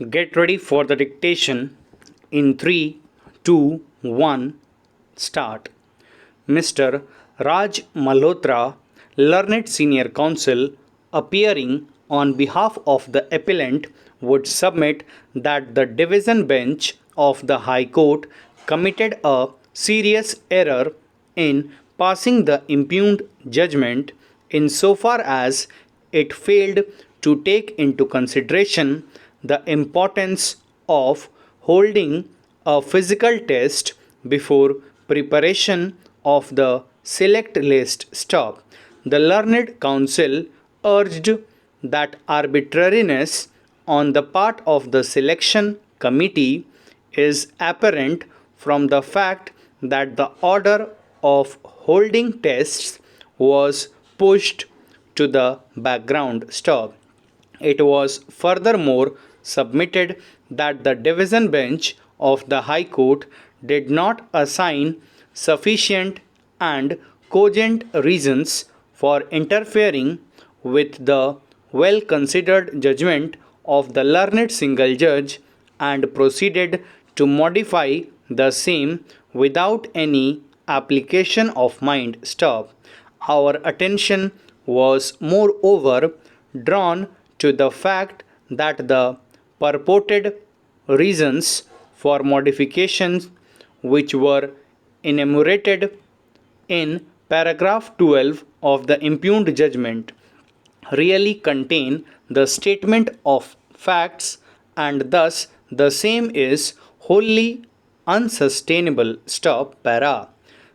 Get ready for the dictation in 3, 2, 1, start. Mr. Raj Malhotra, learned senior counsel, appearing on behalf of the appellant, would submit that the division bench of the High Court committed a serious error in passing the impugned judgment insofar as it failed to take into consideration the importance of holding a physical test before preparation of the select list stop. The learned counsel urged that arbitrariness on the part of the selection committee is apparent from the fact that the order of holding tests was pushed to the background stop. It was furthermore submitted that the division bench of the High Court did not assign sufficient and cogent reasons for interfering with the well considered judgment of the learned single judge and proceeded to modify the same without any application of mind stop. Our attention was moreover drawn to the fact that the purported reasons for modifications which were enumerated in paragraph 12 of the impugned judgment really contain the statement of facts, and thus the same is wholly unsustainable. Stop para.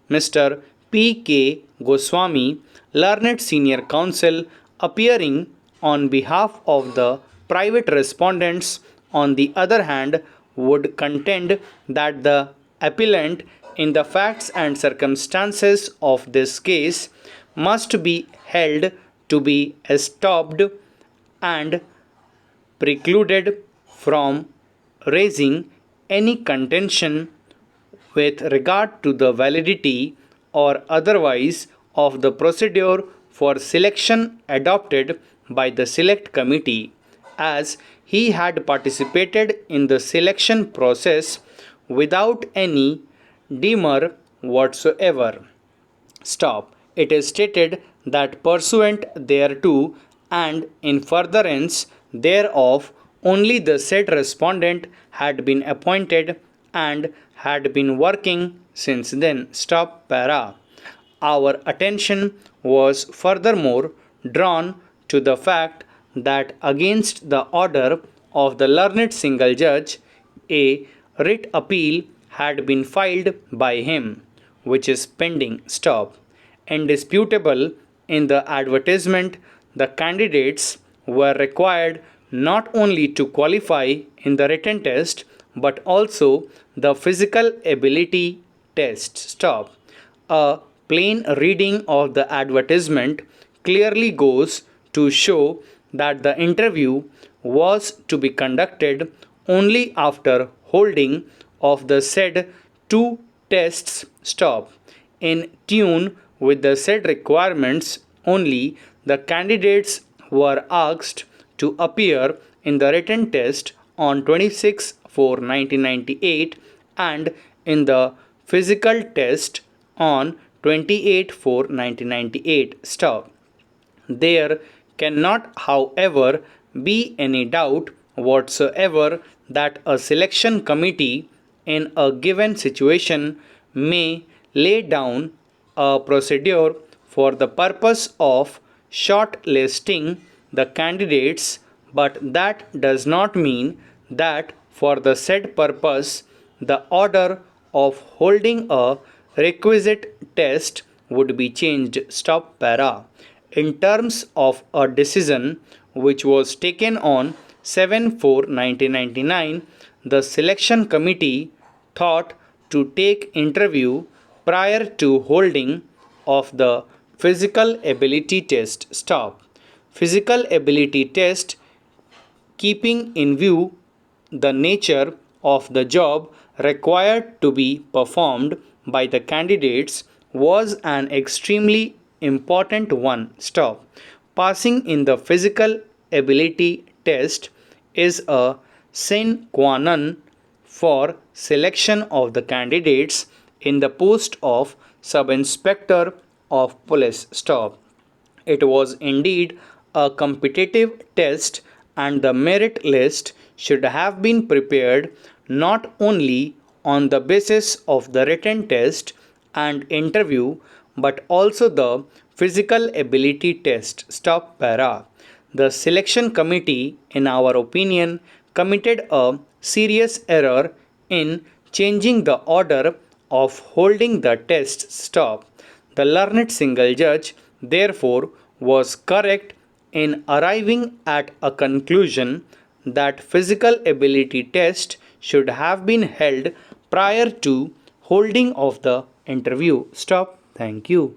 Mr. P. K. Goswami, learned senior counsel, appearing on behalf of the private respondents, on the other hand, would contend that the appellant, in the facts and circumstances of this case, must be held to be stopped and precluded from raising any contention with regard to the validity or otherwise of the procedure for selection adopted by the select committee, as he had participated in the selection process without any demur whatsoever. Stop. It is stated that pursuant thereto and in furtherance thereof, only the said respondent had been appointed and had been working since then. Stop para. Our attention was furthermore drawn to the fact that against the order of the learned single judge, a writ appeal had been filed by him, which is pending. Stop. Indisputable in the advertisement, the candidates were required not only to qualify in the written test but also the physical ability test. Stop. A plain reading of the advertisement clearly goes to show that the interview was to be conducted only after holding of the said two tests. Stop. In tune with the said requirements only, the candidates were asked to appear in the written test on 26/4/1998 and in the physical test on 28/4/1998. Stop. There cannot, however, be any doubt whatsoever that a selection committee in a given situation may lay down a procedure for the purpose of shortlisting the candidates, but that does not mean that for the said purpose the order of holding a requisite test would be changed. Stop para. In terms of a decision which was taken on 7/4/1999, the selection committee thought to take interview prior to holding of the physical ability test. Stop. Physical ability test, keeping in view the nature of the job required to be performed by the candidates, was an extremely important one. Stop. Passing in the physical ability test is a sine qua non for selection of the candidates in the post of sub-inspector of police. Stop. It was indeed a competitive test, and the merit list should have been prepared not only on the basis of the written test and interview but also the physical ability test. Stop para. The selection committee, in our opinion, committed a serious error in changing the order of holding the test. Stop. The learned single judge, therefore, was correct in arriving at a conclusion that physical ability test should have been held prior to holding of the interview. Stop. Thank you.